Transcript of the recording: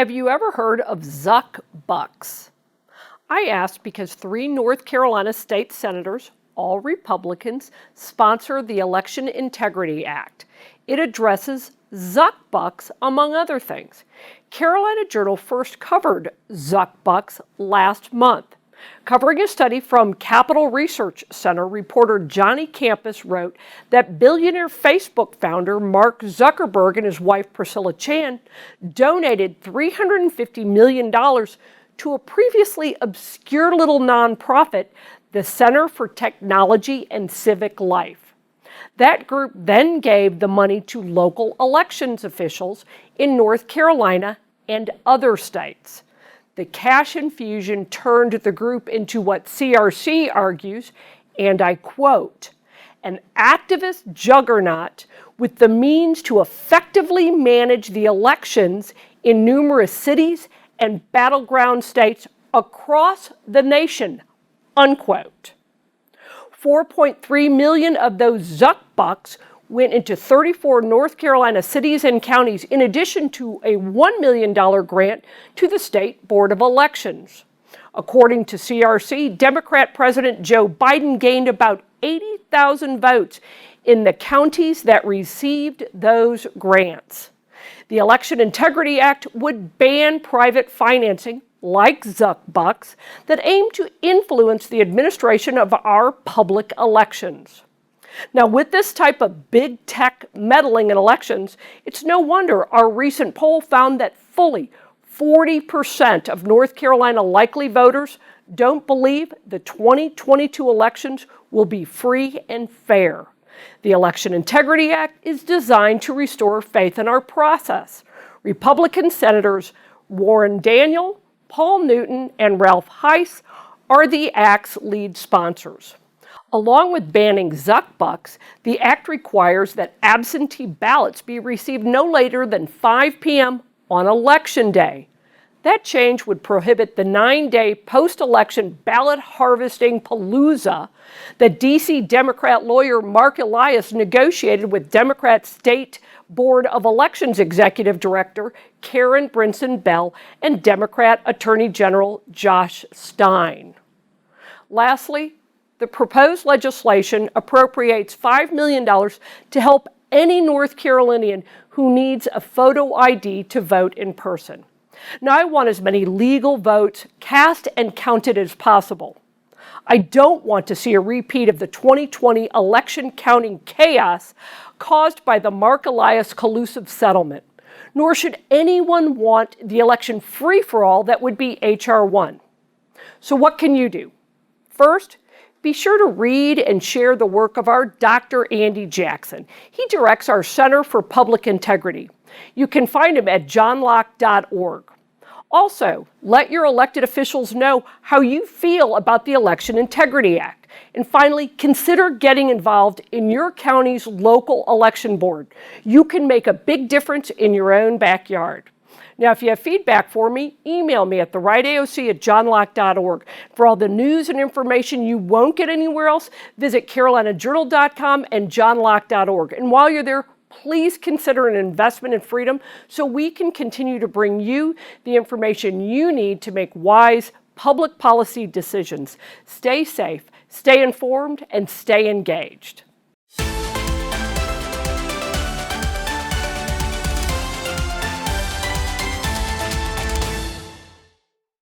Have you ever heard of Zuck Bucks? I asked because 3 North Carolina state senators, all Republicans, sponsor the Election Integrity Act. It addresses Zuck Bucks, among other things. Carolina Journal first covered Zuck Bucks last month. Covering a study from Capital Research Center, reporter Johnny Campus wrote that billionaire Facebook founder Mark Zuckerberg and his wife Priscilla Chan donated $350 million to a previously obscure little nonprofit, the Center for Technology and Civic Life. That group then gave the money to local elections officials in North Carolina and other states. The cash infusion turned the group into what CRC argues, and I quote, an activist juggernaut with the means to effectively manage the elections in numerous cities and battleground states across the nation, unquote. 4.3 million of those Zuck Bucks went into 34 North Carolina cities and counties, in addition to a $1 million grant to the State Board of Elections. According to CRC, Democrat President Joe Biden gained about 80,000 votes in the counties that received those grants. The Election Integrity Act would ban private financing, like Zuck Bucks, that aim to influence the administration of our public elections. Now, with this type of big tech meddling in elections, it's no wonder our recent poll found that fully 40% of North Carolina likely voters don't believe the 2022 elections will be free and fair. The Election Integrity Act is designed to restore faith in our process. Republican Senators Warren Daniel, Paul Newton, and Ralph Heiss are the Act's lead sponsors. Along with banning Zuck Bucks, the Act requires that absentee ballots be received no later than 5 p.m. on Election Day. That change would prohibit the 9-day post-election ballot harvesting palooza that D.C. Democrat lawyer Mark Elias negotiated with Democrat State Board of Elections Executive Director Karen Brinson Bell and Democrat Attorney General Josh Stein. Lastly, the proposed legislation appropriates $5 million to help any North Carolinian who needs a photo ID to vote in person. Now, I want as many legal votes cast and counted as possible. I don't want to see a repeat of the 2020 election counting chaos caused by the Mark Elias collusive settlement, nor should anyone want the election free-for-all that would be H.R. 1. So what can you do? First, be sure to read and share the work of our Dr. Andy Jackson. He directs our Center for Public Integrity. You can find him at johnlocke.org. Also, let your elected officials know how you feel about the Election Integrity Act. And finally, consider getting involved in your county's local election board. You can make a big difference in your own backyard. Now, if you have feedback for me, email me at rightAOC@johnlocke.org. For all the news and information you won't get anywhere else, visit carolinajournal.com and johnlocke.org. And while you're there, please consider an investment in freedom so we can continue to bring you the information you need to make wise public policy decisions. Stay safe, stay informed, and stay engaged.